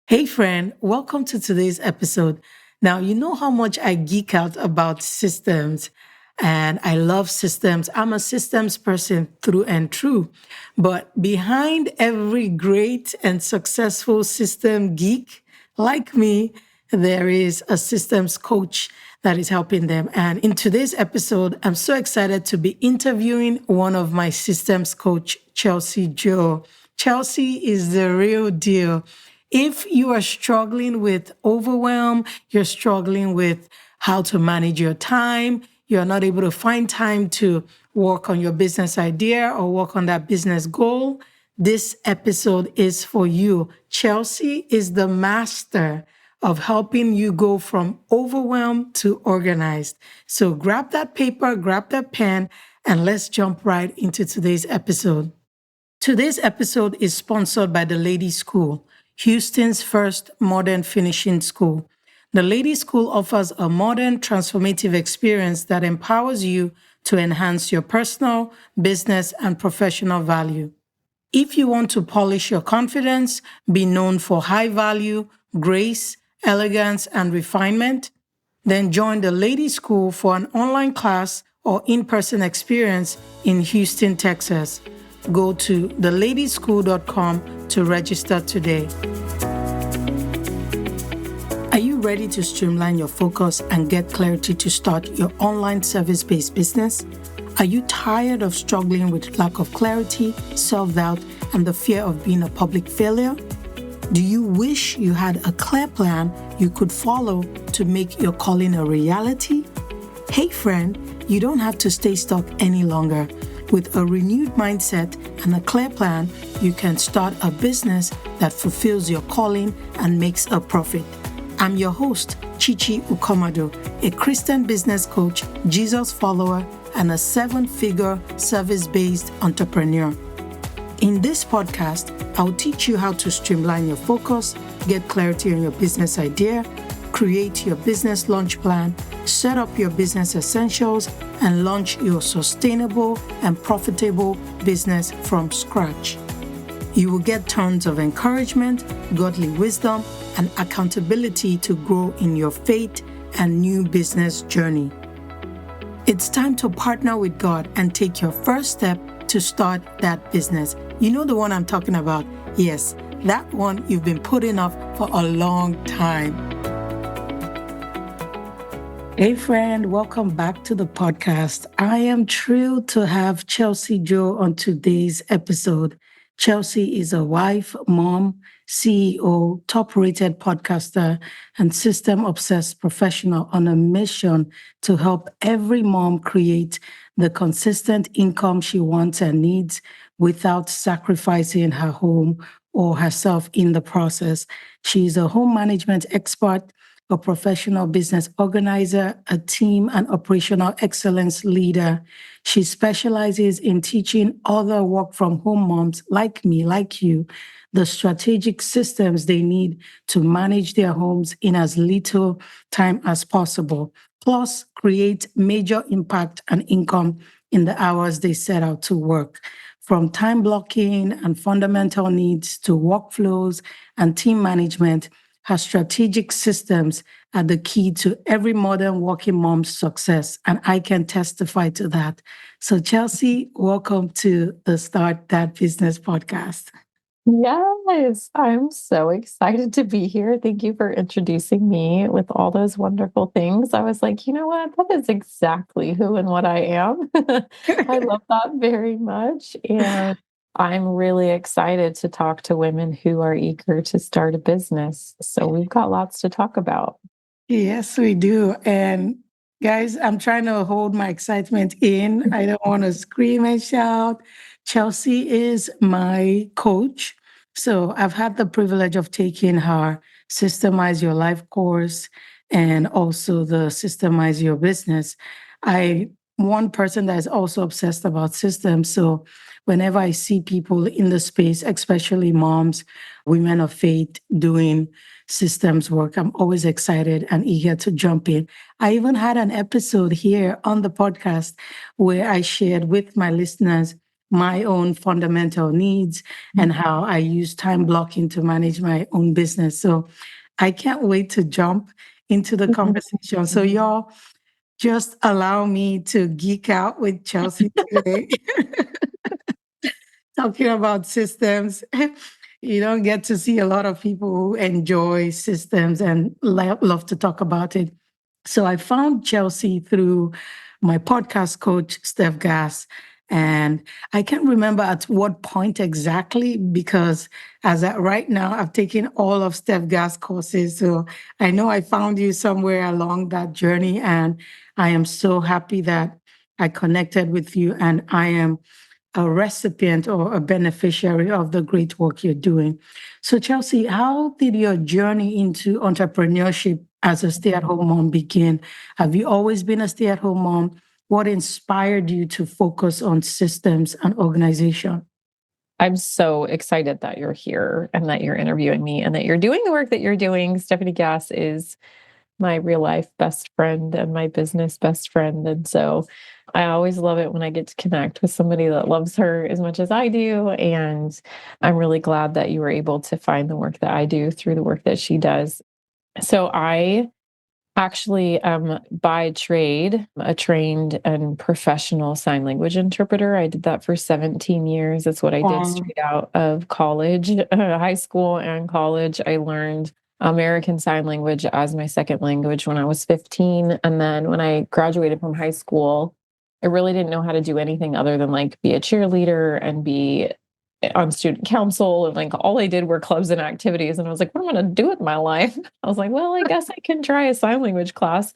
Hey, friend, welcome to today's episode. Now, you know how much I geek out about systems, and I love systems. I'm a systems person through and through. But behind every great and successful system geek like me, there is a systems coach that is helping them. And in today's episode, I'm so excited to be interviewing one of my systems coach, Chelsi Jo. Chelsea is the real deal. If you are struggling with overwhelm, you're struggling with how to manage your time, you're not able to find time to work on your business idea or work on that business goal, this episode is for you. Chelsea is the master of helping you go from overwhelmed to organized. So grab that paper, grab that pen, and let's jump right into today's episode. Today's episode is sponsored by the Lady School, Houston's first modern finishing school. The Lady School offers a modern, transformative experience that empowers you to enhance your personal, business, and professional value. If you want to polish your confidence, be known for high value, grace, elegance, and refinement, then join the Lady School for an online class or in-person experience in Houston, Texas. Go to theladyschool.com to register today. Are you ready to streamline your focus and get clarity to start your online service-based business? Are you tired of struggling with lack of clarity, self-doubt, and the fear of being a public failure? Do you wish you had a clear plan you could follow to make your calling a reality? Hey friend, you don't have to stay stuck any longer. With a renewed mindset and a clear plan, you can start a business that fulfills your calling and makes a profit. I'm your host, Chichi Ukomado, a Christian business coach, Jesus follower, and a 7-figure service-based entrepreneur. In this podcast, I'll teach you how to streamline your focus, get clarity on your business idea, create your business launch plan, set up your business essentials, and launch your sustainable and profitable business from scratch. You will get tons of encouragement, godly wisdom, and accountability to grow in your faith and new business journey. It's time to partner with God and take your first step to start that business. You know the one I'm talking about? Yes, that one you've been putting off for a long time. Hey friend, welcome back to the podcast. I am thrilled to have Chelsi Jo on today's episode. Chelsea is a wife, mom, CEO, top-rated podcaster, and system-obsessed professional on a mission to help every mom create the consistent income she wants and needs without sacrificing her home or herself in the process. She is a home management expert, a professional business organizer, a team and operational excellence leader. She specializes in teaching other work from home moms like me, like you, the strategic systems they need to manage their homes in as little time as possible, plus create major impact and income in the hours they set out to work. From time blocking and fundamental needs to workflows and team management, her strategic systems are the key to every modern working mom's success, and I can testify to that. So, Chelsea, welcome to the Start That Business podcast. Yes, I'm so excited to be here. Thank you for introducing me with all those wonderful things. I was like, you know what? That is exactly who and what I am. I love that very much. And I'm really excited to talk to women who are eager to start a business. So we've got lots to talk about. Yes, we do. And guys, I'm trying to hold my excitement in. I don't want to scream and shout. Chelsea is my coach. So I've had the privilege of taking her Systemize Your Life course and also the Systemize Your Business. One person that is also obsessed about systems. So whenever I see people in the space, especially moms, women of faith doing systems work, I'm always excited and eager to jump in. I even had an episode here on the podcast where I shared with my listeners my own fundamental needs and how I use time blocking to manage my own business. So I can't wait to jump into the conversation. So y'all just allow me to geek out with Chelsea today. Talking about systems. You don't get to see a lot of people who enjoy systems and love to talk about it. So I found Chelsea through my podcast coach, Steph Gass. And I can't remember at what point exactly, because as at right now, I've taken all of Steph Gass courses. So I know I found you somewhere along that journey. And I am so happy that I connected with you, and I am a recipient or a beneficiary of the great work you're doing. So, Chelsea, how did your journey into entrepreneurship as a stay at home mom begin? Have you always been a stay at home mom? What inspired you to focus on systems and organization? I'm so excited that you're here and that you're interviewing me and that you're doing the work that you're doing. Stephanie Gass is my real life best friend and my business best friend. And so I always love it when I get to connect with somebody that loves her as much as I do. And I'm really glad that you were able to find the work that I do through the work that she does. So I actually am by trade a trained and professional sign language interpreter. I did that for 17 years. That's what I did Wow. straight out of college, high school and college. I learned American Sign Language as my second language when I was 15. And then when I graduated from high school, I really didn't know how to do anything other than like be a cheerleader and be on student council. And like all I did were clubs and activities. And I was like, what am I going to do with my life? I was like, well, I guess I can try a sign language class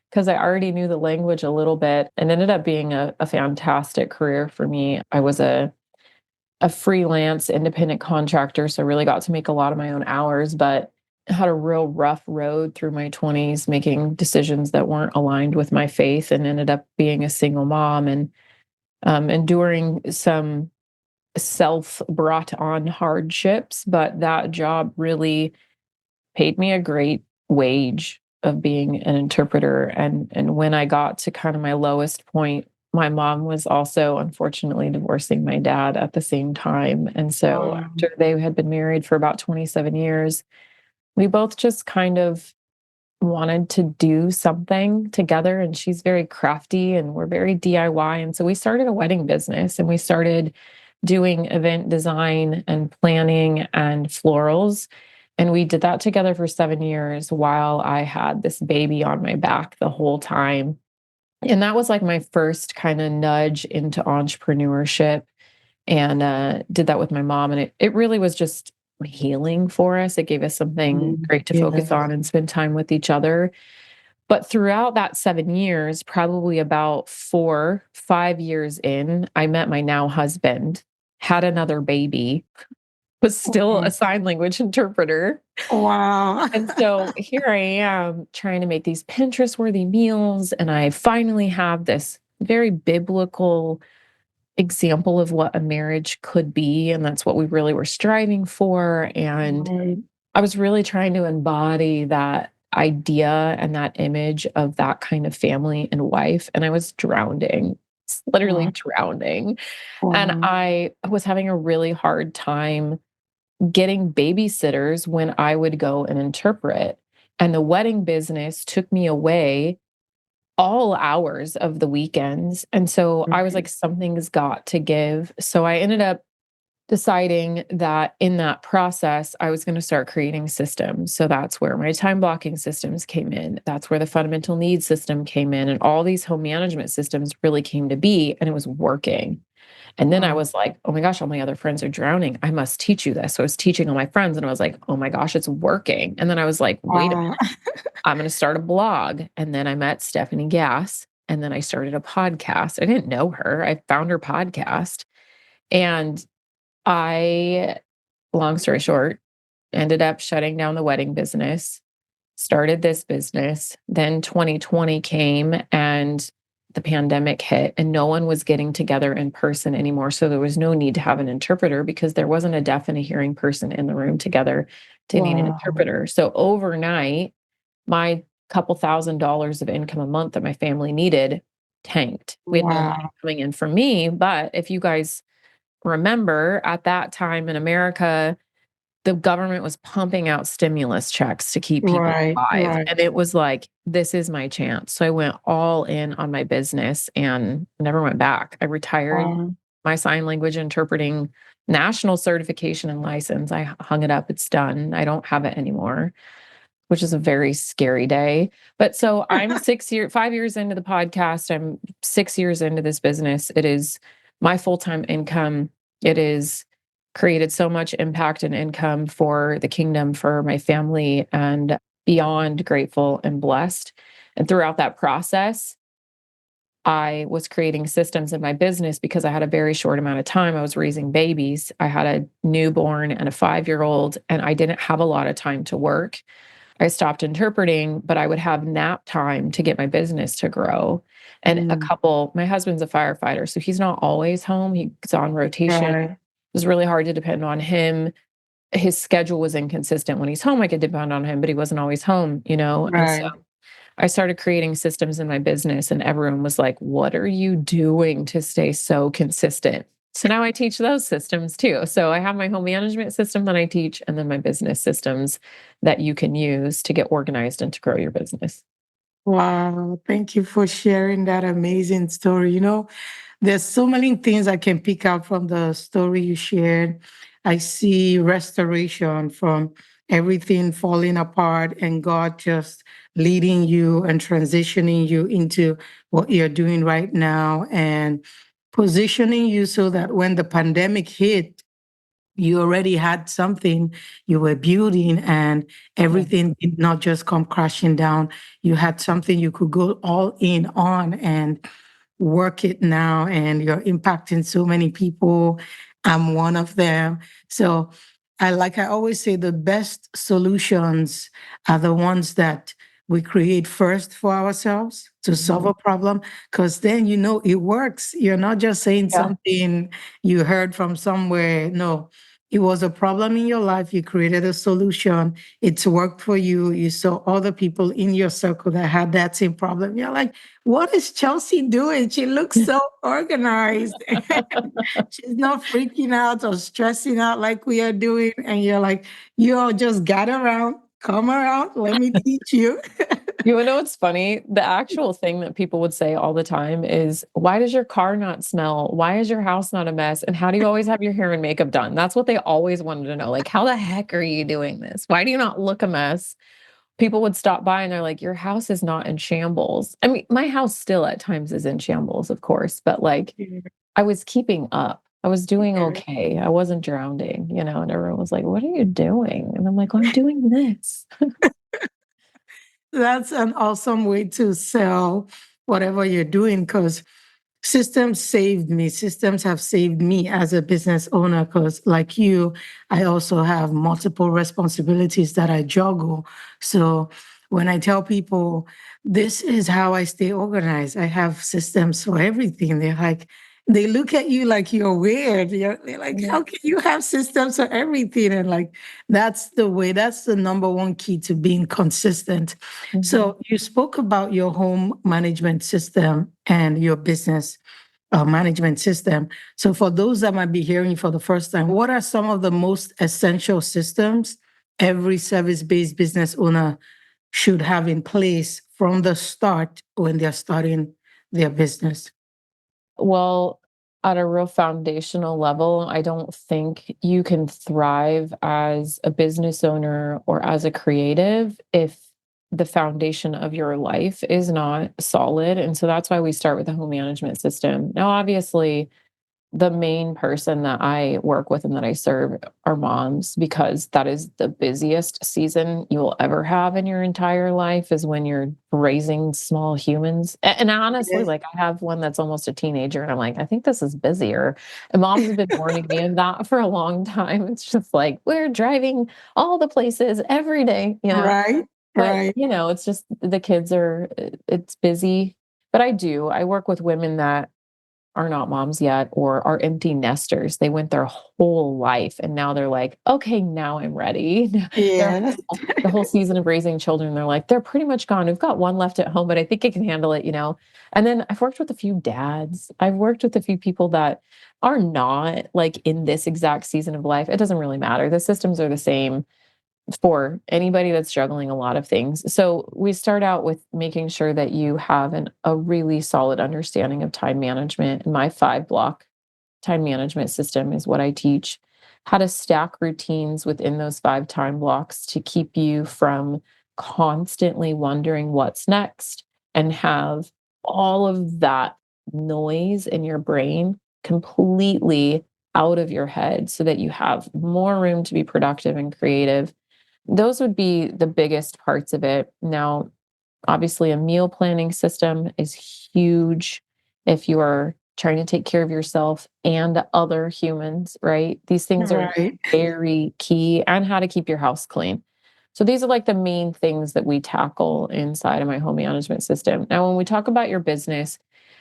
because I already knew the language a little bit, and ended up being a fantastic career for me. I was a freelance independent contractor, so I really got to make a lot of my own hours, but had a real rough road through my 20s, making decisions that weren't aligned with my faith, and ended up being a single mom and enduring some self brought on hardships. But that job really paid me a great wage of being an interpreter. And when I got to kind of my lowest point, my mom was also unfortunately divorcing my dad at the same time. And so Wow. after they had been married for about 27 years, we both just kind of wanted to do something together. And she's very crafty and we're very DIY. And so we started a wedding business and we started doing event design and planning and florals. And we did that together for 7 years while I had this baby on my back the whole time. And that was like my first kind of nudge into entrepreneurship, and did that with my mom. And it really was just healing for us. It gave us something great to focus Yes. on and spend time with each other. But throughout that 7 years, probably about 4, 5 years in, I met my now husband, had another baby, was still a sign language interpreter. Wow. And so here I am trying to make these Pinterest worthy meals. And I finally have this very biblical example of what a marriage could be. And that's what we really were striving for. And Right. I was really trying to embody that idea and that image of that kind of family and wife. And I was drowning, literally Wow. drowning. And Wow. I was having a really hard time getting babysitters when I would go and interpret. And the wedding business took me away all hours of the weekends. And so I was like, Right. something's got to give. So I ended up deciding that in that process, I was going to start creating systems. So that's where my time blocking systems came in. That's where the fundamental needs system came in. And all these home management systems really came to be, and it was working. And then I Wow. was like, oh my gosh, all my other friends are drowning. I must teach you this. So I was teaching all my friends, and I was like, oh my gosh, it's working. And then I was like, wait a Wow. minute, I'm going to start a blog. And then I met Stephanie Gass, and then I started a podcast. I didn't know her. I found her podcast. And I, long story short, ended up shutting down the wedding business, started this business. Then 2020 came and the pandemic hit, and no one was getting together in person anymore. So there was no need to have an interpreter because there wasn't a deaf and a hearing person in the room together to need an Wow. interpreter. So overnight, my couple $1,000s of income a month that my family needed tanked. We had no money Wow. coming in for me. But if you guys remember at that time in America, the government was pumping out stimulus checks to keep people Right, alive, right. and it was like, "This is my chance." So I went all in on my business and never went back. I retired Wow. my sign language interpreting national certification and license. I hung it up, it's done. I don't have it anymore, which is a very scary day. But so I'm 5 years into the podcast. I'm 6 years into this business. It is my full-time income. It is created so much impact and income for the kingdom, for my family, and beyond grateful and blessed. And throughout that process, I was creating systems in my business because I had a very short amount of time. I was raising babies. I had a newborn and a 5-year-old, and I didn't have a lot of time to work. I stopped interpreting, but I would have nap time to get my business to grow. And Mm, my husband's a firefighter, so he's not always home. He's on rotation. It right. was really hard to depend on him. His schedule was inconsistent. When he's home, I could depend on him, but he wasn't always home, you know? And so Right. I started creating systems in my business, and everyone was like, "What are you doing to stay so consistent?" So now I teach those systems too. So I have my home management system that I teach, and then my business systems that you can use to get organized and to grow your business. Wow. Thank you for sharing that amazing story. There's so many things I can pick out from the story you shared. I see restoration from everything falling apart and God just leading you and transitioning you into what you're doing right now and positioning you so that when the pandemic hit, you already had something you were building and Yeah. everything did not just come crashing down. You had something you could go all in on and work it now, and you're impacting so many people. I'm one of them. So I always say the best solutions are the ones that we create first for ourselves to solve Mhm. a problem, because then it works. You're not just saying Yeah. something you heard from somewhere. No, it was a problem in your life. You created a solution. It's worked for you. You saw other people in your circle that had that same problem. You're like, what is Chelsea doing? She looks so organized. She's not freaking out or stressing out like we are doing. And you're like, you all just gather around, come around, let me teach you. You wanna know what's funny? The actual thing that people would say all the time is, "Why does your car not smell? Why is your house not a mess? And how do you always have your hair and makeup done?" That's what they always wanted to know, like, "How the heck are you doing this? Why do you not look a mess?" People would stop by and they're like, "Your house is not in shambles." I mean, my house still at times is in shambles, of course, but, like, Yeah, I was keeping up. I was doing yeah. okay. I wasn't drowning, and everyone was like, "What are you doing?" And I'm like, "I'm doing this." That's an awesome way to sell whatever you're doing, because systems saved me. Systems have saved me as a business owner because, like you, I also have multiple responsibilities that I juggle. So when I tell people, this is how I stay organized, I have systems for everything. They look at you like you're weird. They're like, Yeah. how can you have systems for everything? And like, that's the way, that's the number one key to being consistent. Mhm. So you spoke about your home management system and your business management system. So for those that might be hearing for the first time, what are some of the most essential systems every service-based business owner should have in place from the start when they're starting their business? Well, at a real foundational level, I don't think you can thrive as a business owner or as a creative if the foundation of your life is not solid. And so that's why we start with a home management system. Now, obviously, the main person that I work with and that I serve are moms because that is the busiest season you will ever have in your entire life is when you're raising small humans. And honestly, Yes. like I have one that's almost a teenager and I'm like, I think this is busier. And moms have been warning me of that for a long time. It's just like we're driving all the places every day. Right, But right. it's just the kids it's busy. But I work with women that are not moms yet or are empty nesters. They went their whole life and now they're like, okay, now I'm ready. They're Yes. the whole season of raising children. They're like, they're pretty much gone. We've got one left at home, but I think I can handle it, you know? And then I've worked with a few dads. I've worked with a few people that are not like in this exact season of life. It doesn't really matter. The systems are the same for anybody that's juggling a lot of things. So we start out with making sure that you have a really solid understanding of time management. And my 5 block time management system is what I teach how to stack routines within those 5 time blocks to keep you from constantly wondering what's next and have all of that noise in your brain completely out of your head so that you have more room to be productive and creative. Those would be the biggest parts of it. Now, obviously, a meal planning system is huge if you are trying to take care of yourself and other humans, right? These things are Right. very key, and how to keep your house clean. So, these are like the main things that we tackle inside of my home management system. Now, when we talk about your business,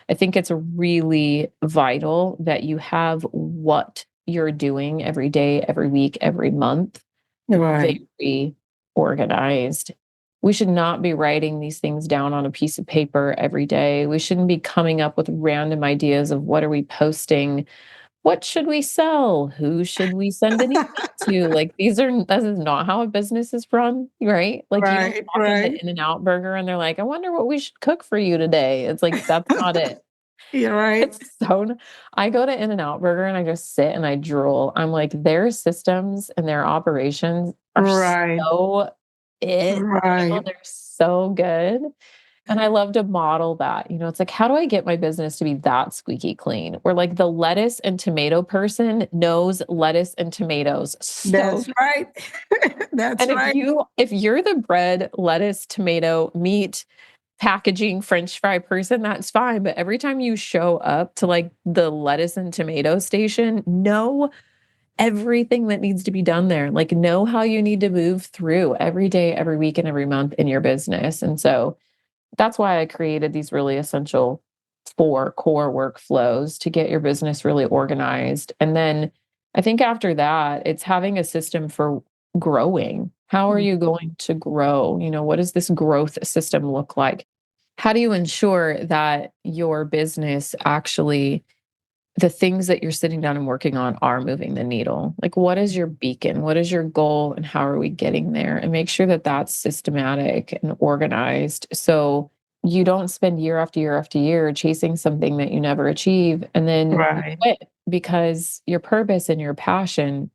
I think it's really vital that you have what you're doing every day, every week, every month Right. very organized. We should not be writing these things down on a piece of paper every day. We shouldn't be coming up with random ideas of what are we posting? What should we sell? Who should we send an email to? Like this is not how a business is run, right? Like you don't Right. walk into Right. In-N-Out Burger and they're like, I wonder what we should cook for you today. It's like that's not it. You're right. It's so I go to In-N-Out Burger and I just sit and I drool. I'm like, their systems and their operations are Right. so Right. they're so good. And I love to model that. You know, it's like, how do I get my business to be that squeaky clean? Where like the lettuce and tomato person knows lettuce and tomatoes so That's good. right. That's And right. if you're the bread, lettuce, tomato, meat, packaging french fry person, that's fine, but every time you show up to, like, the lettuce and tomato station, know everything that needs to be done there, like, know how you need to move through every day, every week, and every month in your business, and so that's why I created these really essential 4 core workflows to get your business really organized. And then I think after that, it's having a system for growing. How are you going to grow? You know, what does this growth system look like? How do you ensure that your business actually the things that you're sitting down and working on are moving the needle. Like, what is your beacon? What is your goal? And how are we getting there? And make sure that that's systematic and organized. So you don't spend year after year after year chasing something that you never achieve and then you Right. quit because your purpose and your passion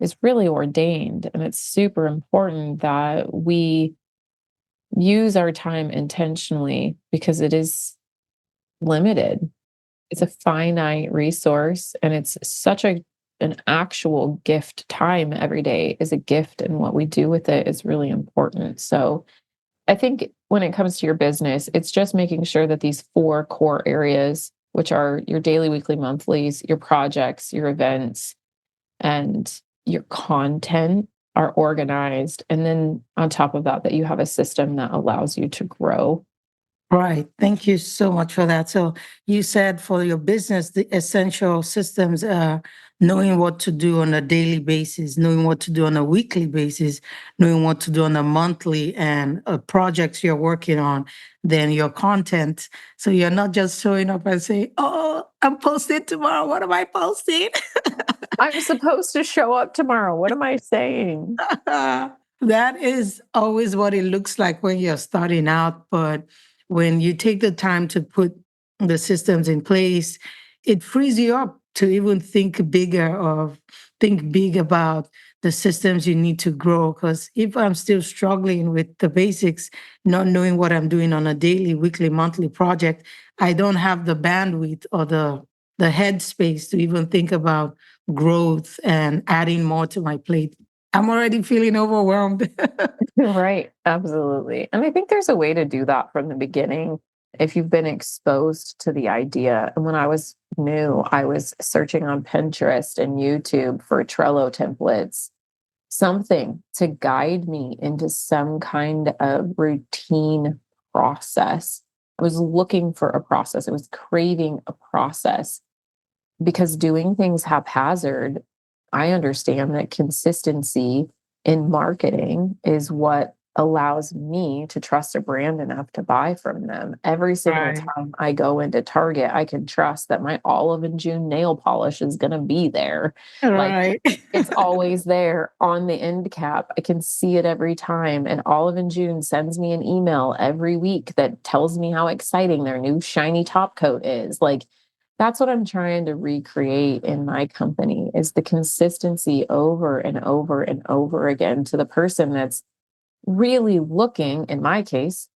is really ordained. And it's super important that we use our time intentionally because it is limited. It's a finite resource, and it's such an actual gift. Time every day is a gift, and what we do with it is really important. So, I think when it comes to your business, it's just making sure that these 4 core areas, which are your daily, weekly, monthlies, your projects, your events, and your content are organized. And then on top of that, that you have a system that allows you to grow. Right. Thank you so much for that. So you said for your business, the essential systems are knowing what to do on a daily basis, knowing what to do on a weekly basis, knowing what to do on a monthly and projects you're working on, then your content. So you're not just showing up and saying, oh, I'm posting tomorrow. What am I posting? I'm supposed to show up tomorrow. What am I saying? That is always what it looks like when you're starting out. But when you take the time to put the systems in place, it frees you up to even think big about the systems you need to grow. Because if I'm still struggling with the basics, not knowing what I'm doing on a daily, weekly, monthly project, I don't have the bandwidth or the headspace to even think about growth and adding more to my plate. I'm already feeling overwhelmed. Right, absolutely. And I think there's a way to do that from the beginning if you've been exposed to the idea. And when I was new, I was searching on Pinterest and YouTube for Trello templates, something to guide me into some kind of routine process I was looking for a process. I was craving a process because doing things haphazard, I understand that consistency in marketing is what allows me to trust a brand enough to buy from them. Every single Right. time I go into Target, I can trust that my Olive and June nail polish is going to be there. Like, Right. it's always there on the end cap. I can see it every time. And Olive and June sends me an email every week that tells me how exciting their new shiny top coat is. Like, that's what I'm trying to recreate in my company is the consistency over and over and over again to the person that's really looking, in my case,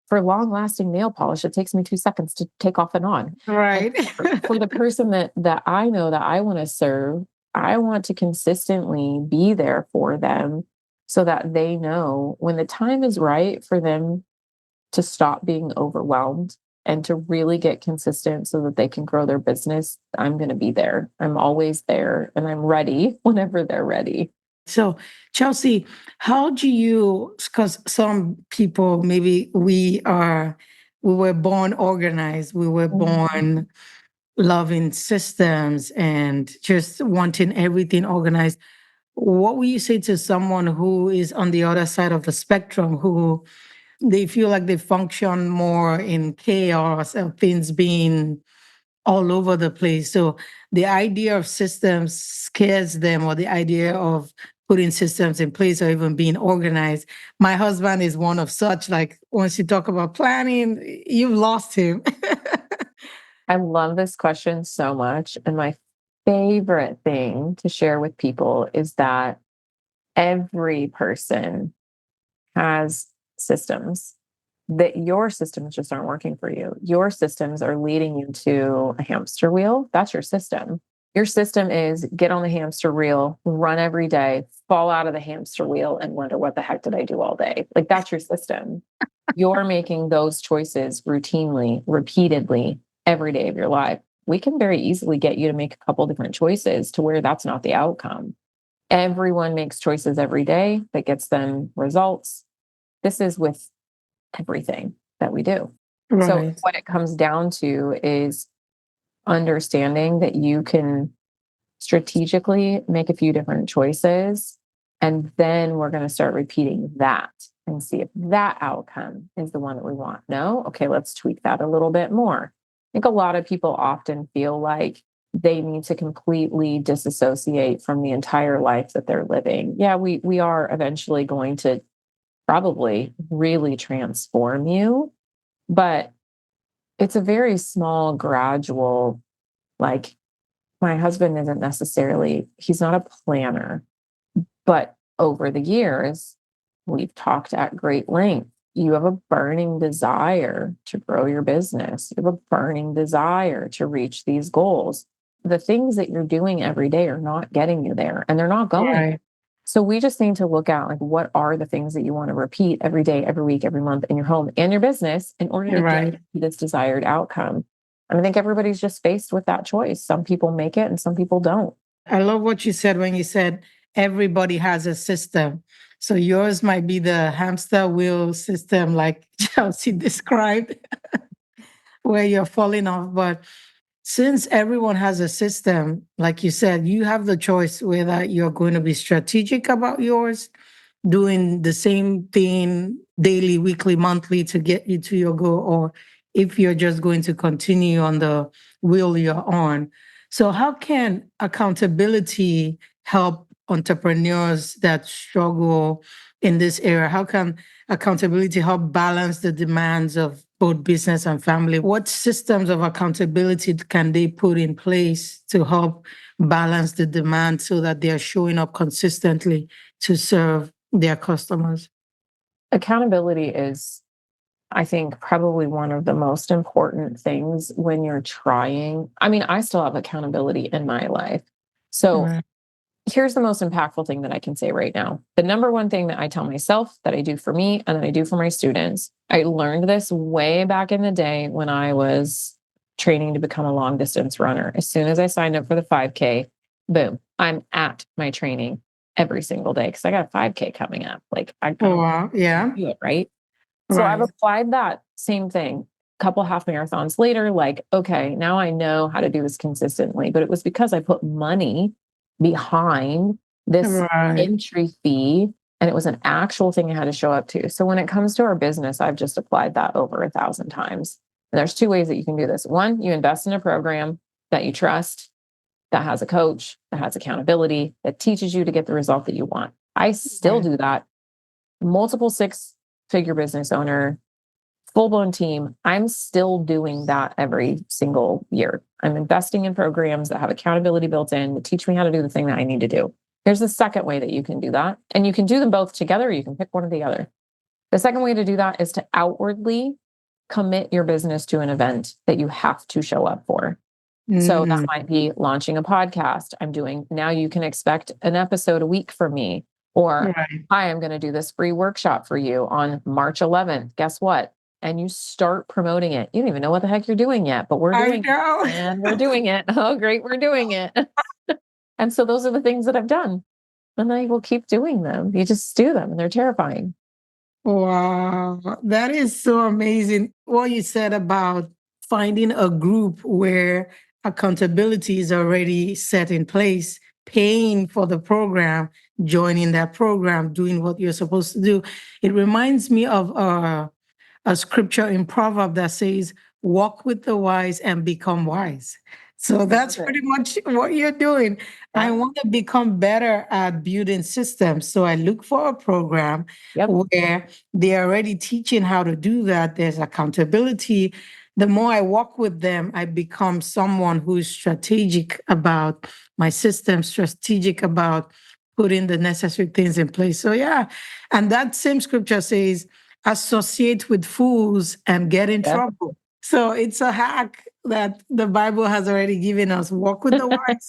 for long-lasting nail polish. It takes me 2 seconds to take off and on. And Right. for the person that I know that I wanna serve, I want to consistently be there for them so that they know when the time is right for them to stop being overwhelmed and to really get consistent so that they can grow their business, I'm going to be there. I'm always there and I'm ready whenever they're ready. So, Chelsea, how do you, because some people, maybe we were born organized, we were Mhm. born loving systems and just wanting everything organized. What will you say to someone who is on the other side of the spectrum, who they feel like they function more in chaos and things being all over the place? So the idea of systems scares them, or the idea of putting systems in place or even being organized. My husband is one of such. Like, once you talk about planning, you've lost him. I love this question so much. And my favorite thing to share with people is that every person has systems, that your systems just aren't working for you. Your systems are leading you to a hamster wheel. That's your system. Your system is get on the hamster wheel, run every day, fall out of the hamster wheel, and wonder what the heck did I do all day? Like, that's your system. You're making those choices routinely, repeatedly, every day of your life. We can very easily get you to make a couple different choices to where that's not the outcome. Everyone makes choices every day that gets them results. This is with everything that we do. So, Right. what it comes down to is understanding that you can strategically make a few different choices. And then we're going to start repeating that and see if that outcome is the one that we want. No? Okay, let's tweak that a little bit more. I think a lot of people often feel like they need to completely disassociate from the entire life that they're living. Yeah, we are eventually going to probably really transform you, but it's a very small, gradual, like, my husband isn't necessarily, he's not a planner, but over the years, we've talked at great length. You have a burning desire to grow your business. You have a burning desire to reach these goals. The things that you're doing every day are not getting you there, and they're not going. Right. So we just need to look at, like, what are the things that you want to repeat every day, every week, every month in your home and your business in order to get Right. to this desired outcome. And I think everybody's just faced with that choice. Some people make it and some people don't. I love what you said when you said everybody has a system. So yours might be the hamster wheel system, like Chelsea described, where you're falling off. But since everyone has a system, like you said, you have the choice whether you're going to be strategic about yours, doing the same thing daily, weekly, monthly to get you to your goal, or if you're just going to continue on the wheel you're on. So, how can accountability help entrepreneurs that struggle in this area? How can accountability help balance the demands of both business and family? What systems of accountability can they put in place to help balance the demand so that they're showing up consistently to serve their customers? Accountability is, I think, probably one of the most important things when you're trying. I mean, I still have accountability in my life. So Right. here's the most impactful thing that I can say right now. The number one thing that I tell myself, that I do for me and that I do for my students. I learned this way back in the day when I was training to become a long distance runner. As soon as I signed up for the 5K, boom, I'm at my training every single day because I got a 5K coming up. Like, I Oh, gotta wow. Yeah. do it, right? So I've Right. applied that same thing couple half marathons later, like, okay, now I know how to do this consistently. But it was because I put money behind this Right. entry fee, and it was an actual thing I had to show up to. So when it comes to our business, I've just applied that over 1,000 times. And there's two ways that you can do this. One, you invest in a program that you trust, that has a coach, that has accountability, that teaches you to get the result that you want. I still Right. do that. Multiple six-figure business owner, full blown team. I'm still doing that every single year. I'm investing in programs that have accountability built in to teach me how to do the thing that I need to do. Here's the second way that you can do that. And you can do them both together, or you can pick one or the other. The second way to do that is to outwardly commit your business to an event that you have to show up for. So that Mm. might be launching a podcast. I'm doing now, you can expect an episode a week from me. Or, Right. hi, I'm going to do this free workshop for you on March 11th. Guess what? And you start promoting it. You don't even know what the heck you're doing yet, but we're I doing it know. and we're doing it. Oh, great. We're doing it. And so those are the things that I've done. And I will keep doing them. You just do them and they're terrifying. Wow, that is so amazing. What you said about finding a group where accountability is already set in place, paying for the program, joining that program, doing what you're supposed to do. It reminds me of a scripture in Proverb that says, walk with the wise and become wise. So I love that's it. pretty much what you're doing. I Yeah. want to become better at building systems. So I look for a program Yep. where they're already teaching how to do that. There's accountability. The more I walk with them, I become someone who's strategic about my system, strategic about putting the necessary things in place. So, yeah. And that same scripture says, associate with fools and get in Yeah. trouble. So it's a hack that the Bible has already given us. Walk with the wise.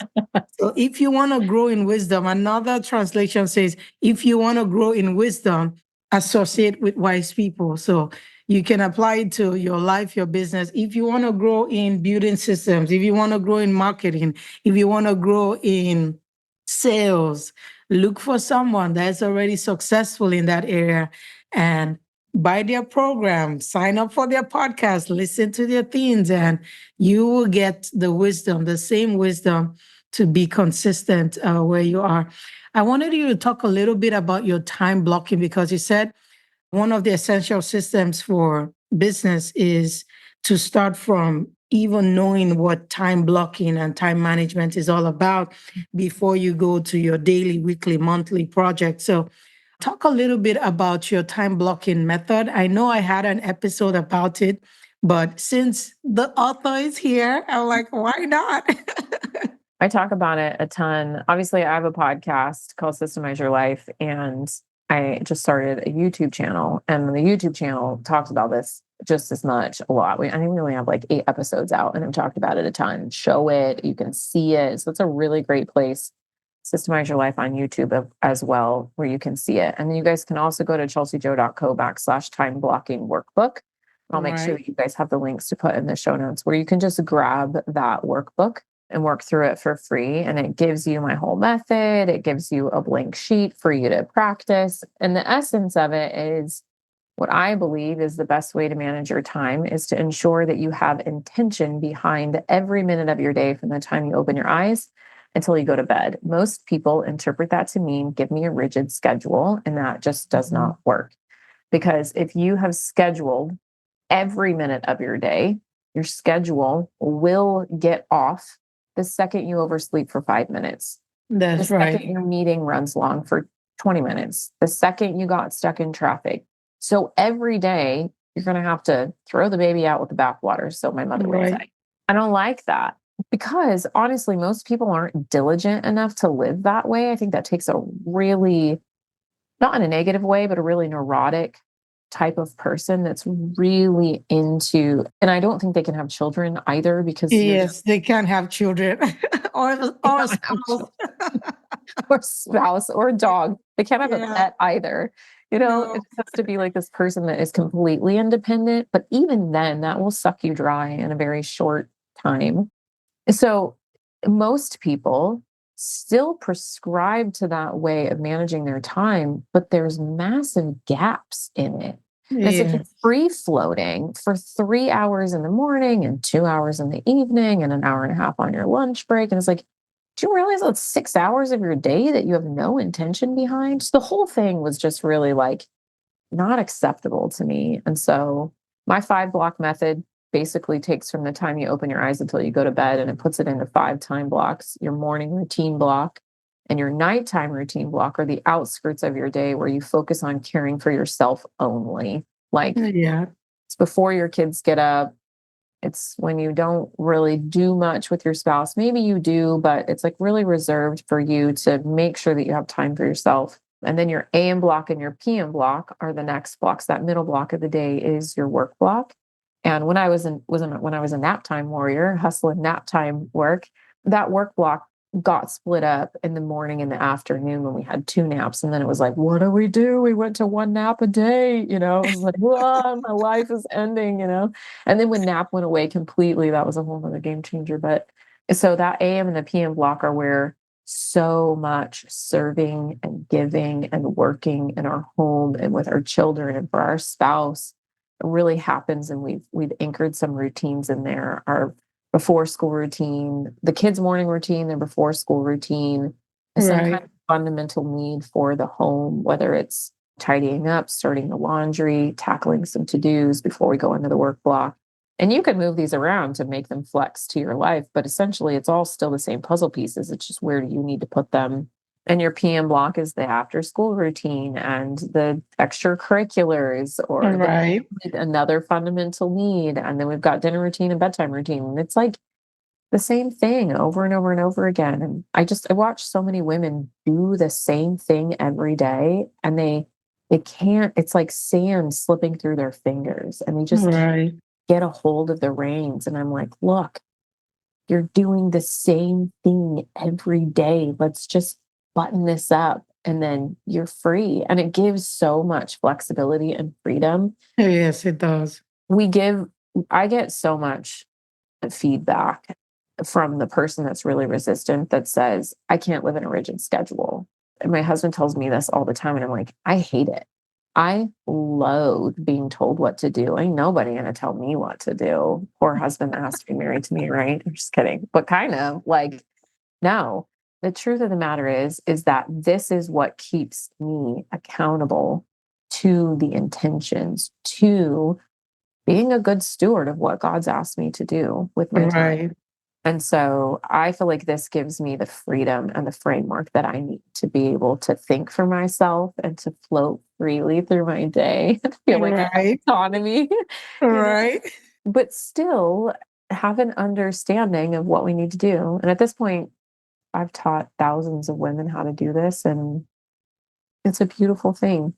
So if you want to grow in wisdom, another translation says, if you want to grow in wisdom, associate with wise people. So you can apply it to your life, your business. If you want to grow in building systems, if you want to grow in marketing, if you want to grow in sales, look for someone that's already successful in that area and buy their program, sign up for their podcast, listen to their themes, and you will get the wisdom, the same wisdom to be consistent where you are. I wanted you to talk a little bit about your time blocking because you said one of the essential systems for business is to start from even knowing what time blocking and time management is all about before you go to your daily, weekly, monthly project. So, talk a little bit about your time blocking method. I know I had an episode about it, but since the author is here, I'm like, why not? I talk about it a ton. Obviously, I have a podcast called Systemize Your Life, and I just started a YouTube channel. And the YouTube channel talks about this just as much, a lot. I think we only have like 8 episodes out, and I've talked about it a ton. Show it, you can see it. So it's a really great place. Systemize Your Life on YouTube as well, where you can see it. And then you guys can also go to chelseajo.co/time blocking workbook. I'll make sure Right, that you guys have the links to put in the show notes where you can just grab that workbook and work through it for free. And it gives you my whole method. It gives you a blank sheet for you to practice. And the essence of it is what I believe is the best way to manage your time is to ensure that you have intention behind every minute of your day from the time you open your eyes until you go to bed. Most people interpret that to mean give me a rigid schedule, and that just does not work. Because if you have scheduled every minute of your day, your schedule will get off the second you oversleep for 5 minutes, the that's second right. your meeting runs long for 20 minutes, the second you got stuck in traffic. So every day, you're going to have to throw the baby out with the bathwater. So my mother would Right. say, I don't like that because honestly, most people aren't diligent enough to live that way. I think that takes a really, not in a negative way, but a really neurotic type of person that's really into, and I don't think they can have children either because you're just Yes, they can't have children or a have spouse. or spouse or dog. They can't have a Yeah, pet either. no. It just has to be like this person that is completely independent. But even then, that will suck you dry in a very short time. So most people still prescribe to that way of managing their time, but there's massive gaps in it. And it's like you're Yeah. free floating for 3 hours in the morning and 2 hours in the evening and an hour and a half on your lunch break. And it's like, do you realize that's 6 hours of your day that you have no intention behind? So the whole thing was just really like not acceptable to me. And so my 5 block method basically takes from the time you open your eyes until you go to bed, and it puts it into 5 time blocks. Your morning routine block and your nighttime routine block are the outskirts of your day where you focus on caring for yourself only. Like Yeah. it's before your kids get up. It's when you don't really do much with your spouse. Maybe you do, but it's like really reserved for you to make sure that you have time for yourself. And then your AM block and your PM block are the next blocks. That middle block of the day is your work block. And when I was a nap time warrior, hustle and nap time work, that work block got split up in the morning and the afternoon when we had 2 naps. And then it was like, what do we do? We went to 1 nap a day. It was like, whoa, my life is ending. And then when nap went away completely, that was a whole other game changer. But so that AM and the PM block are where so much serving and giving and working in our home and with our children and for our spouse really happens. And we've anchored some routines in there. Our before school routine, the kids' morning routine, their before school routine, is some kind Right. of fundamental need for the home, whether it's tidying up, starting the laundry, tackling some to-dos before we go into the work block. And you can move these around to make them flex to your life, but essentially it's all still the same puzzle pieces. It's just where do you need to put them. And your PM block is the after school routine and the extracurriculars or the Right. another fundamental need. And then we've got dinner routine and bedtime routine. And it's like the same thing over and over and over again. And I watch so many women do the same thing every day and they can't, it's like sand slipping through their fingers and they just can't Right. get a hold of the reins. And I'm like, look, you're doing the same thing every day. Let's just button this up and then you're free. And it gives so much flexibility and freedom. Yes, it does. We give, I get so much feedback from the person that's really resistant that says, I can't live in a rigid schedule. And my husband tells me this all the time. And I'm like, I hate it. I loathe being told what to do. Ain't nobody going to tell me what to do. Poor husband that has to be married to me, right? I'm just kidding. But kind of like, no. The truth of the matter is that this is what keeps me accountable to the intentions, to being a good steward of what God's asked me to do with my time. Right. And so I feel like this gives me the freedom and the framework that I need to be able to think for myself and to float freely through my day and feel like I have Right. autonomy, you know, Right. but still have an understanding of what we need to do. And at this point, I've taught thousands of women how to do this, and it's a beautiful thing.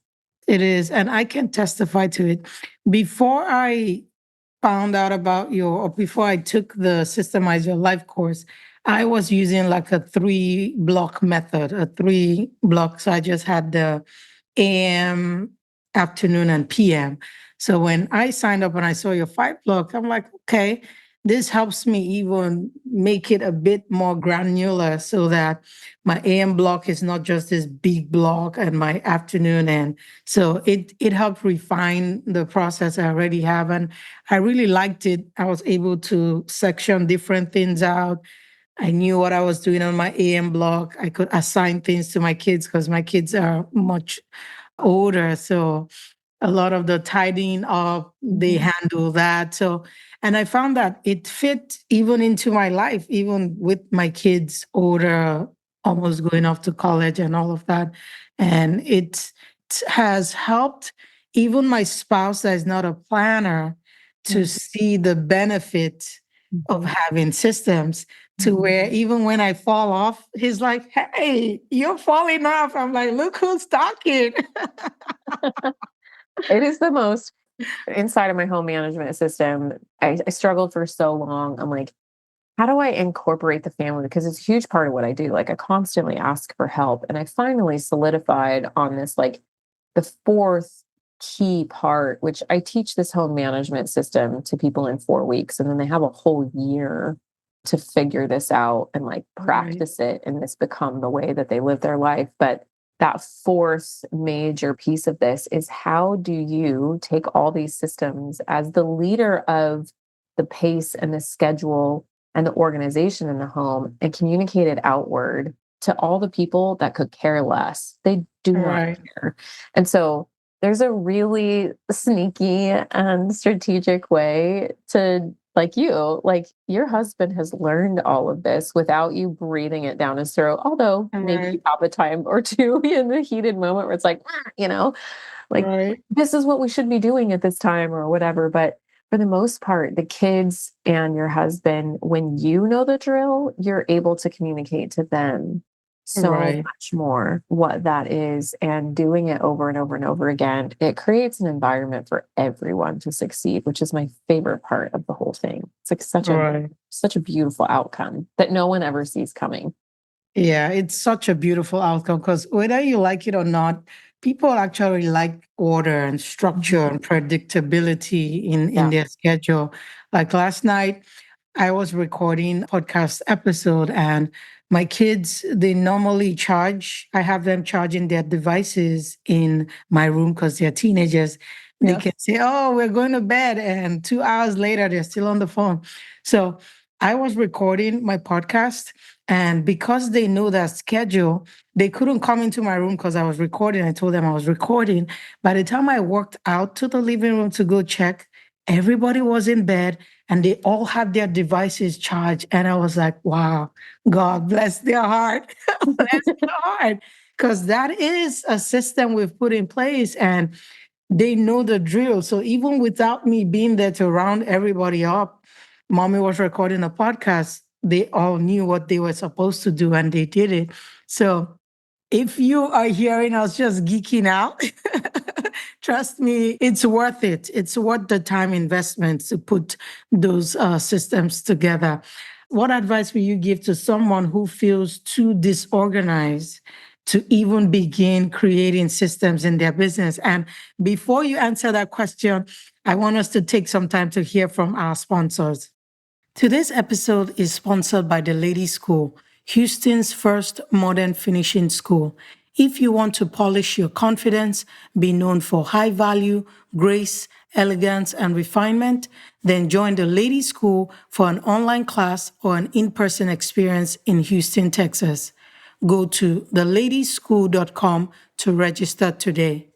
It is. And I can testify to it. Before I found out about or before I took the Systemize Your Life course, I was using like a 3 block method, a 3 block. So I just had the AM, afternoon, and PM. So when I signed up and I saw your 5 block, I'm like, okay, this helps me even make it a bit more granular so that my AM block is not just this big block and my afternoon. And so it helped refine the process I already have. And I really liked it. I was able to section different things out. I knew what I was doing on my AM block. I could assign things to my kids because my kids are much older. So a lot of the tidying up, they Mhm. handle that. So, and I found that it fit even into my life, even with my kids older, almost going off to college and all of that. And it has helped even my spouse that is not a planner to Mhm. see the benefit of Mhm. having systems to Mhm. where even when I fall off, he's like, hey, you're falling off. I'm like, look who's talking. It is the most inside of my home management system. I struggled for so long. I'm like, how do I incorporate the family? Because it's a huge part of what I do. Like I constantly ask for help. And I finally solidified on this, like the fourth key part, which I teach this home management system to people in 4 weeks. And then they have a whole year to figure this out and like Right. practice it and this become the way that they live their life. But that fourth major piece of this is how do you take all these systems as the leader of the pace and the schedule and the organization in the home and communicate it outward to all the people that could care less. They do not Right. care. And so there's a really sneaky and strategic way to, like your husband has learned all of this without you breathing it down his throat. Although maybe you Right. have a time or two in the heated moment where it's like, like Right. this is what we should be doing at this time or whatever. But for the most part, the kids and your husband, when you know the drill, you're able to communicate to them so Right. much more what that is, and doing it over and over and over again. It creates an environment for everyone to succeed, which is my favorite part of the whole thing. It's like Right. such a beautiful outcome that no one ever sees coming. Yeah, it's such a beautiful outcome because whether you like it or not, people actually like order and Mhm. structure and predictability in Yeah. their schedule. Like last night, I was recording a podcast episode and my kids, they normally charge, I have them charging their devices in my room because they're teenagers. They Yeah. can say, "Oh, we're going to bed." And 2 hours later, they're still on the phone. So I was recording my podcast. And because they know that schedule, they couldn't come into my room because I was recording. I told them I was recording. By the time I walked out to the living room to go check, everybody was in bed and they all had their devices charged. And I was like, wow, God bless their heart. Bless their heart. Because that is a system we've put in place and they know the drill. So even without me being there to round everybody up, mommy was recording a podcast. They all knew what they were supposed to do and they did it. So if you are hearing us just geeking out, trust me, it's worth it. It's worth the time investment to put those systems together. What advice will you give to someone who feels too disorganized to even begin creating systems in their business? And before you answer that question, I want us to take some time to hear from our sponsors. Today's episode is sponsored by the Lady School, Houston's first modern finishing school. If you want to polish your confidence, be known for high value, grace, elegance, and refinement, then join the Lady School for an online class or an in person experience in Houston, Texas. Go to theladyschool.com to register today.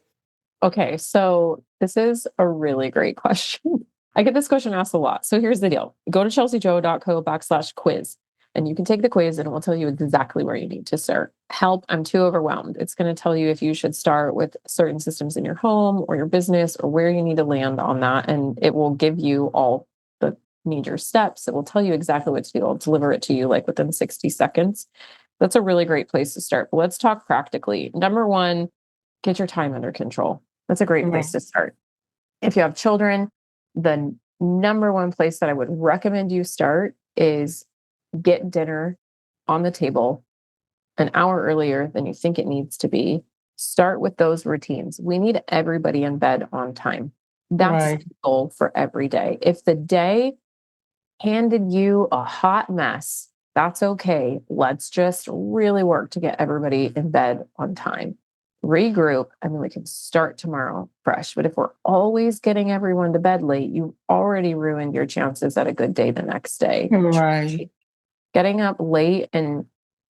Okay, so this is a really great question. I get this question asked a lot. So here's the deal. Go to chelseajo.co/quiz and you can take the quiz and it will tell you exactly where you need to start. Help, I'm too overwhelmed. It's going to tell you if you should start with certain systems in your home or your business or where you need to land on that. And it will give you all the major steps. It will tell you exactly what to do. It'll deliver it to you like within 60 seconds. That's a really great place to start. But let's talk practically. Number one, get your time under control. That's a great Right. place to start. If you have children, the number one place that I would recommend you start is get dinner on the table an hour earlier than you think it needs to be. Start with those routines. We need everybody in bed on time. That's Right. the goal for every day. If the day handed you a hot mess, that's okay. Let's just really work to get everybody in bed on time. Regroup, and then we can start tomorrow fresh. But if we're always getting everyone to bed late, you've already ruined your chances at a good day the next day. Right. Getting up late, and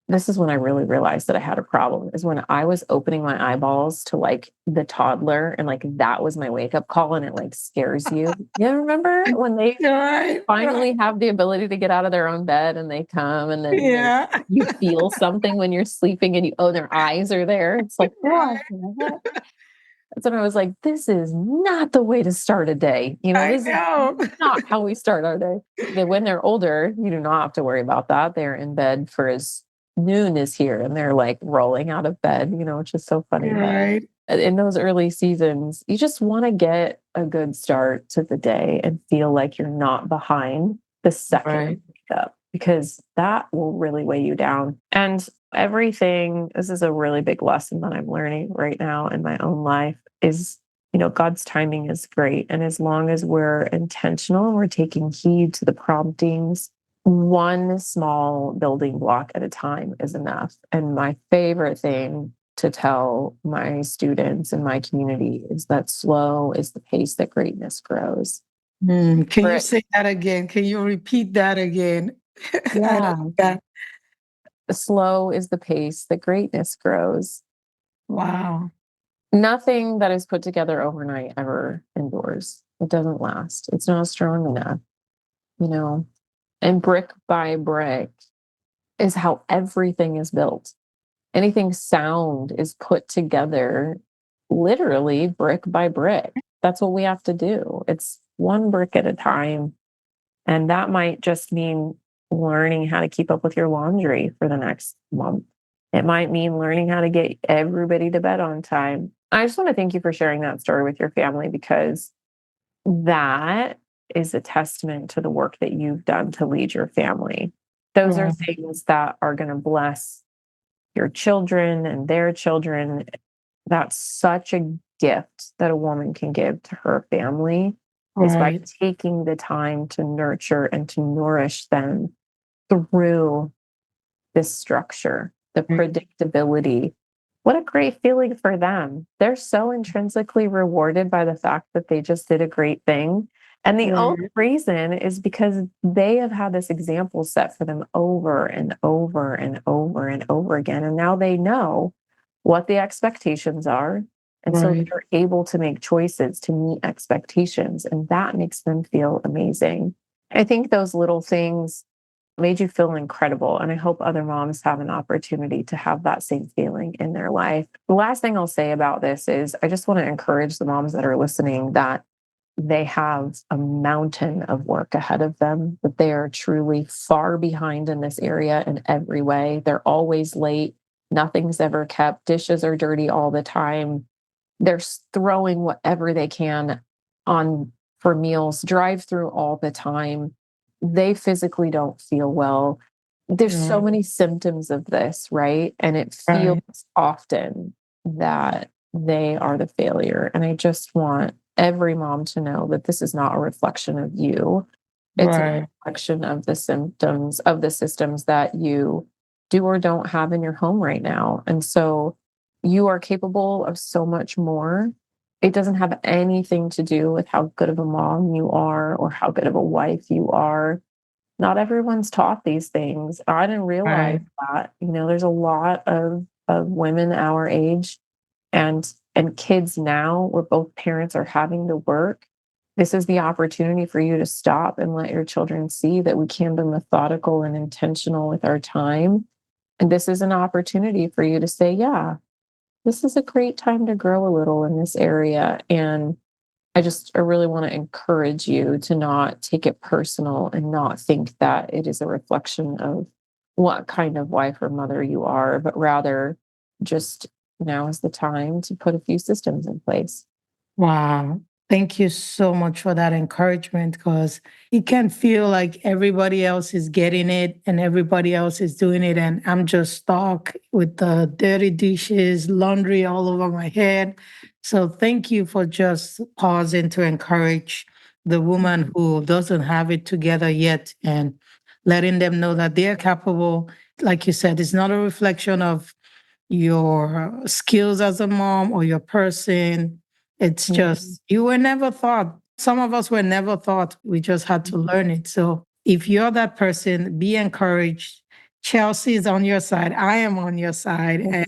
this is when I really realized that I had a problem, is when I was opening my eyeballs to like the toddler and like that was my wake up call and it like scares you. You remember when they Right. Right. finally have the ability to get out of their own bed and they come and then Yeah. you feel something when you're sleeping and their eyes are there. It's like, Right. what the heck? That's when I was like, this is not the way to start a day. I This is know. not how we start our day. Then when they're older, you do not have to worry about that. They're in bed for as noon is here and they're like rolling out of bed, which is so funny. But Right. in those early seasons, you just want to get a good start to the day and feel like you're not behind the second you Right. wake up, because that will really weigh you down. And everything, this is a really big lesson that I'm learning right now in my own life is, God's timing is great. And as long as we're intentional and we're taking heed to the promptings, one small building block at a time is enough. And my favorite thing to tell my students in my community is that slow is the pace that greatness grows. Can you Right. say that again? Can you repeat that again? I don't Yeah. that. Slow is the pace that greatness grows. Wow. Nothing that is put together overnight ever endures. It doesn't last. It's not strong enough, you know? And brick by brick is how everything is built. Anything sound is put together literally brick by brick. That's what we have to do. It's one brick at a time. And that might just mean learning how to keep up with your laundry for the next month. It might mean learning how to get everybody to bed on time. I just want to thank you for sharing that story with your family because that is a testament to the work that you've done to lead your family. Those are Wow. things that are going to bless your children and their children. That's such a gift that a woman can give to her family is by Right. taking the time to nurture and to nourish them through this structure, the predictability. What a great feeling for them. They're so intrinsically rewarded by the fact that they just did a great thing. And the only Right. reason is because they have had this example set for them over and over and over and over again. And now they know what the expectations are. And so Right. they're able to make choices to meet expectations. And that makes them feel amazing. I think those little things made you feel incredible. And I hope other moms have an opportunity to have that same feeling in their life. The last thing I'll say about this is I just want to encourage the moms that are listening that they have a mountain of work ahead of them, that they are truly far behind in this area in every way. They're always late. Nothing's ever kept. Dishes are dirty all the time. They're throwing whatever they can on for meals, drive through all the time. They physically don't feel well. There's so Right. many symptoms of this, right? And it feels Right. often that they are the failure. And I just want every mom to know that this is not a reflection of you. It's a Right. reflection of the symptoms of the systems that you do or don't have in your home right now. And so you are capable of so much more. It doesn't have anything to do with how good of a mom you are or how good of a wife you are. Not everyone's taught these things. I didn't realize Right. that. There's a lot of women our age and kids now where both parents are having to work. This is the opportunity for you to stop and let your children see that we can be methodical and intentional with our time. And this is an opportunity for you to say, yeah, this is a great time to grow a little in this area. And I really want to encourage you to not take it personal and not think that it is a reflection of what kind of wife or mother you are, but rather just now is the time to put a few systems in place. Wow. Thank you so much for that encouragement because it can feel like everybody else is getting it and everybody else is doing it. And I'm just stuck with the dirty dishes, laundry all over my head. So thank you for just pausing to encourage the woman who doesn't have it together yet and letting them know that they're capable. Like you said, it's not a reflection of your skills as a mom or your person. It's Mhm. just, you were never thought. Some of us were never thought. We just had to learn it. So if you're that person, be encouraged. Chelsea is on your side. I am on your side. And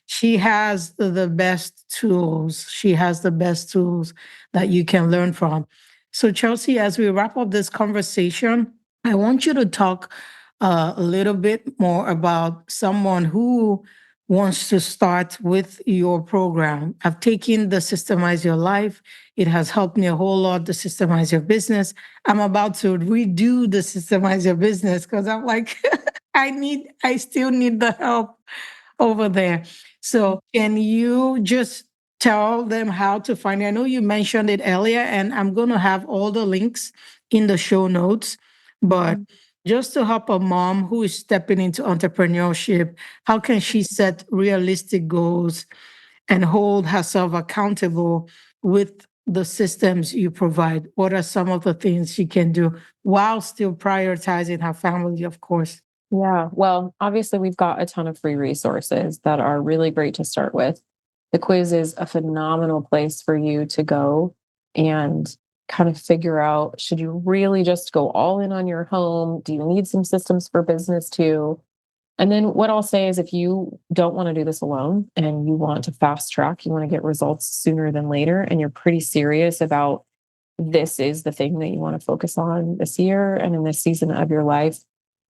she has the best tools. She has the best tools that you can learn from. So, Chelsea, as we wrap up this conversation, I want you to talk a little bit more about someone who wants to start with your program. I've taken the Systemize Your Life. It has helped me a whole lot to systemize your business. I'm about to redo the Systemize Your Business because I'm like, I still need the help over there. So can you just tell them how to find it? I know you mentioned it earlier, and I'm going to have all the links in the show notes, but just to help a mom who is stepping into entrepreneurship, how can she set realistic goals and hold herself accountable with the systems you provide? What are some of the things she can do while still prioritizing her family, of course? Yeah. Well, obviously, we've got a ton of free resources that are really great to start with. The quiz is a phenomenal place for you to go and kind of figure out, should you really just go all in on your home? Do you need some systems for business too? And then what I'll say is, if you don't want to do this alone and you want to fast track, you want to get results sooner than later, and you're pretty serious about this is the thing that you want to focus on this year and in this season of your life,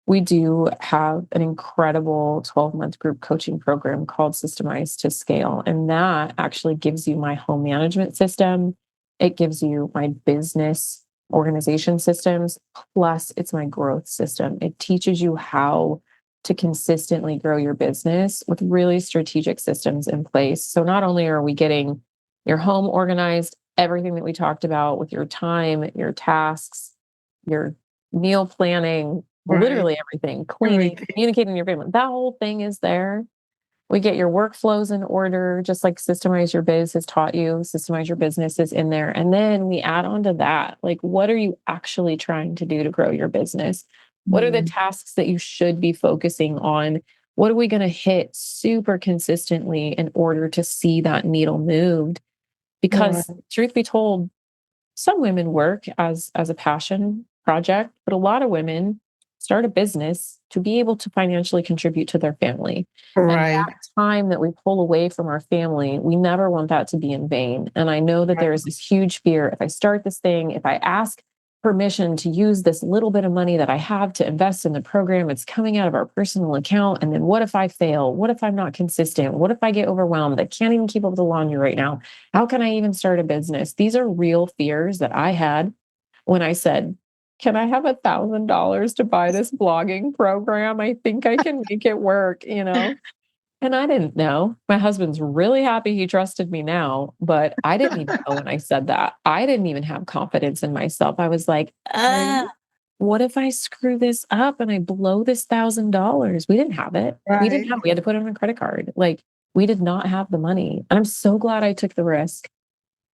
we do have an incredible 12-month group coaching program called Systemize to Scale. And that actually gives you my home management system. It gives you my business organization systems, plus it's my growth system. It teaches you how to consistently grow your business with really strategic systems in place. So not only are we getting your home organized, everything that we talked about with your time, your tasks, your meal planning, Right. literally everything, cleaning, Everything. communicating with your family. That whole thing is there. We get your workflows in order, just like Systemize Your Biz has taught you. Systemize Your Business is in there. And then we add on to that, like, what are you actually trying to do to grow your business? What are the Mm, tasks that you should be focusing on? What are we going to hit super consistently in order to see that needle moved? Because right. truth be told, some women work as a passion project, but a lot of women start a business to be able to financially contribute to their family. And Right. that time that we pull away from our family, we never want that to be in vain. And I know that there is this huge fear, if I start this thing, if I ask permission to use this little bit of money that I have to invest in the program, it's coming out of our personal account. And then what if I fail? What if I'm not consistent? What if I get overwhelmed? I can't even keep up with the laundry right now. How can I even start a business? These are real fears that I had when I said, can I have $1,000 to buy this blogging program? I think I can make it work, you know? And I didn't know. My husband's really happy he trusted me now, but I didn't even know when I said that. I didn't even have confidence in myself. I was like, Right. what if I screw this up and I blow this $1,000? We didn't have it. Right. We had to put it on a credit card. Like, we did not have the money. And I'm so glad I took the risk.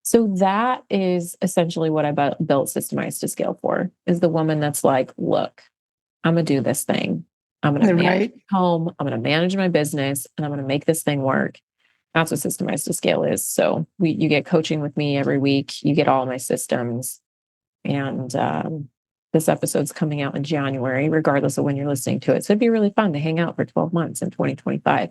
So that is essentially what I built Systemize to Scale for, is the woman that's like, look, I'm going to do this thing. I'm going to manage Right. my home. I'm going to manage my business, and I'm going to make this thing work. That's what Systemize to Scale is. So you get coaching with me every week. You get all my systems. And this episode's coming out in January, regardless of when you're listening to it. So it'd be really fun to hang out for 12 months in 2025.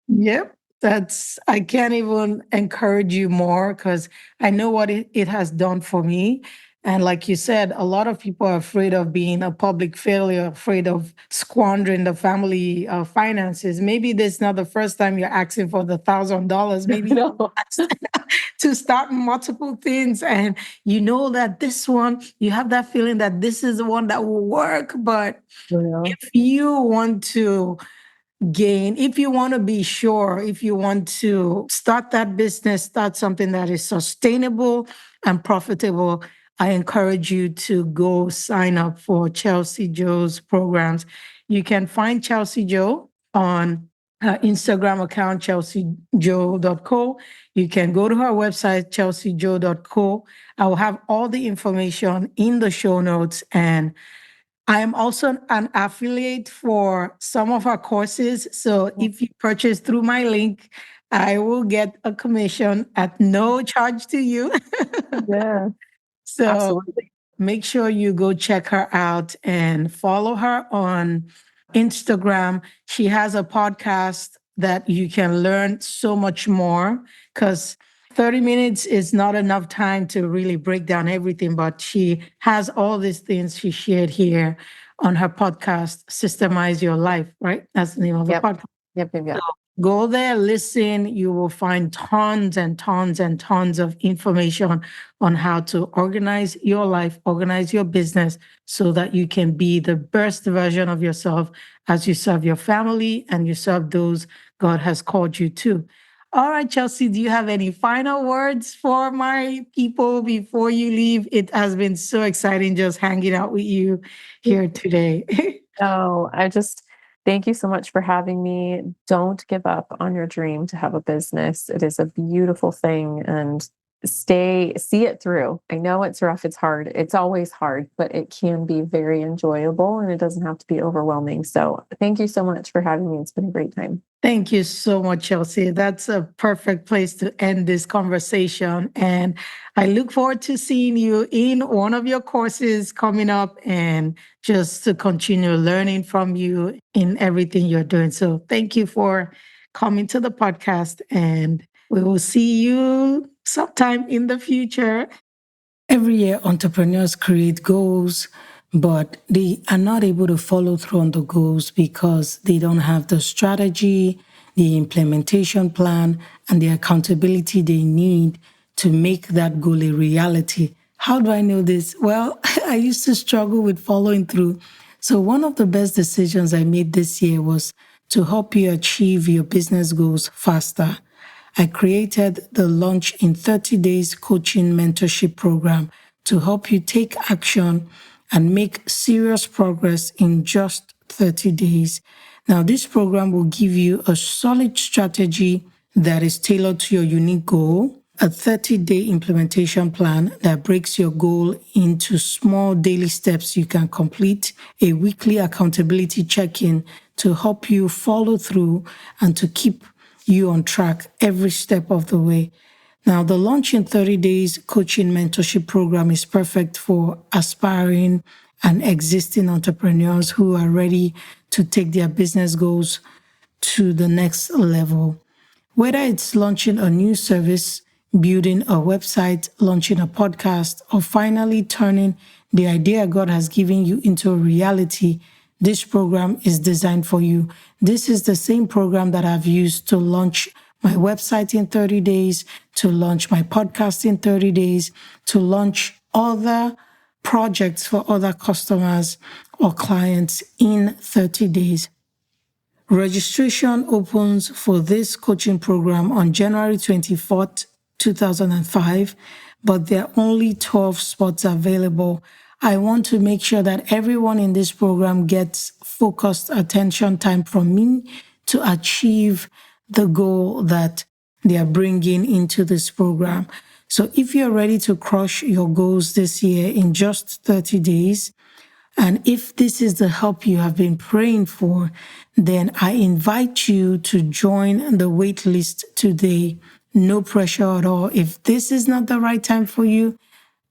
Yep. I can't even encourage you more because I know what it has done for me. And like you said, a lot of people are afraid of being a public failure, afraid of squandering the family finances. Maybe this is not the first time you're asking for the $1,000. Maybe you No. asked to start multiple things, and you know that this one, you have that feeling that this is the one that will work. But Yeah. if you want to gain, if you want to be sure, if you want to start that business, start something that is sustainable and profitable, I encourage you to go sign up for Chelsea Jo's programs. You can find Chelsea Jo on her Instagram account, chelseajo.co. You can go to her website, chelseajo.co. I will have all the information in the show notes, and I am also an affiliate for some of our courses. So if you purchase through my link, I will get a commission at no charge to you. Yeah, So absolutely. make sure you go check her out and follow her on Instagram. She has a podcast that you can learn so much more, because 30 minutes is not enough time to really break down everything, but she has all these things she shared here on her podcast, Systemize Your Life, right? That's the name of the Yep. podcast. Yep. Yep. Yep. Go there, listen. You will find tons and tons and tons of information on how to organize your life, organize your business so that you can be the best version of yourself as you serve your family and you serve those God has called you to. All right, Chelsea, do you have any final words for my people before you leave? It has been so exciting just hanging out with you here today. No, I just thank you so much for having me. Don't give up on your dream to have a business. It is a beautiful thing. And see it through. I know it's rough, it's hard. It's always hard, but it can be very enjoyable and it doesn't have to be overwhelming. So thank you so much for having me. It's been a great time. Thank you so much, Chelsea. That's a perfect place to end this conversation. And I look forward to seeing you in one of your courses coming up and just to continue learning from you in everything you're doing. So thank you for coming to the podcast, and we will see you sometime in the future. Every year, entrepreneurs create goals, but they are not able to follow through on the goals because they don't have the strategy, the implementation plan, and the accountability they need to make that goal a reality. How do I know this? Well, I used to struggle with following through. So, one of the best decisions I made this year was to help you achieve your business goals faster. I created the Launch in 30 Days Coaching Mentorship Program to help you take action and make serious progress in just 30 days. Now, this program will give you a solid strategy that is tailored to your unique goal, a 30-day implementation plan that breaks your goal into small daily steps you can complete, a weekly accountability check-in to help you follow through and to keep you on track every step of the way. Now, the Launch in 30 Days Coaching Mentorship Program is perfect for aspiring and existing entrepreneurs who are ready to take their business goals to the next level. Whether it's launching a new service, building a website, launching a podcast, or finally turning the idea God has given you into a reality, this program is designed for you. This is the same program that I've used to launch my website in 30 days, to launch my podcast in 30 days, to launch other projects for other customers or clients in 30 days. Registration opens for this coaching program on January 24th, 2005, but there are only 12 spots available. I want to make sure that everyone in this program gets focused attention time from me to achieve the goal that they are bringing into this program. So if you're ready to crush your goals this year in just 30 days, and if this is the help you have been praying for, then I invite you to join the wait list today. No pressure at all. If this is not the right time for you,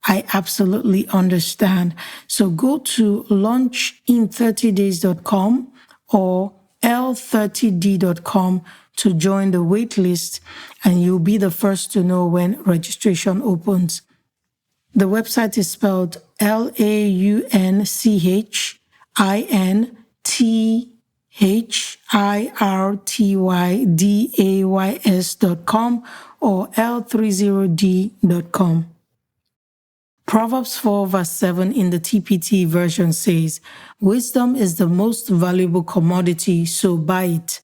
I absolutely understand. So go to launchin30days.com or l30d.com to join the wait list, and you'll be the first to know when registration opens. The website is spelled LAUNCHINTHIRTYDAYS.com or l30d.com. Proverbs 4 verse 7 in the TPT version says, "Wisdom is the most valuable commodity, so buy it.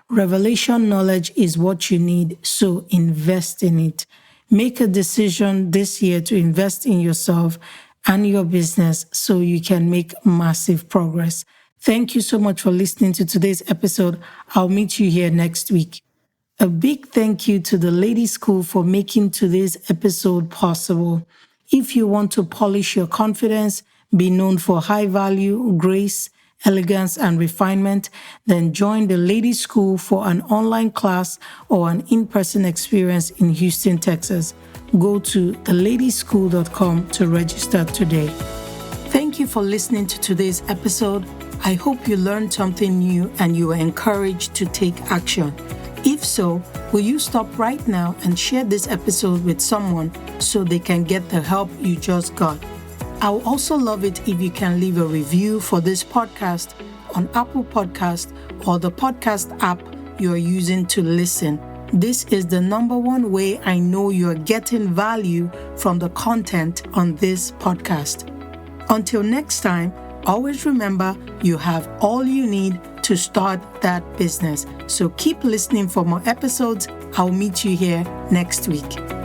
Revelation knowledge is what you need, so invest in it." Make a decision this year to invest in yourself and your business so you can make massive progress. Thank you so much for listening to today's episode. I'll meet you here next week. A big thank you to the Lady School for making today's episode possible. If you want to polish your confidence, be known for high value, grace, elegance, and refinement, then join the Lady School for an online class or an in-person experience in Houston, Texas. Go to theladyschool.com to register today. Thank you for listening to today's episode. I hope you learned something new and you were encouraged to take action. If so, will you stop right now and share this episode with someone so they can get the help you just got? I would also love it if you can leave a review for this podcast on Apple Podcast or the podcast app you're using to listen. This is the number one way I know you're getting value from the content on this podcast. Until next time, always remember you have all you need to start that business. So keep listening for more episodes. I'll meet you here next week.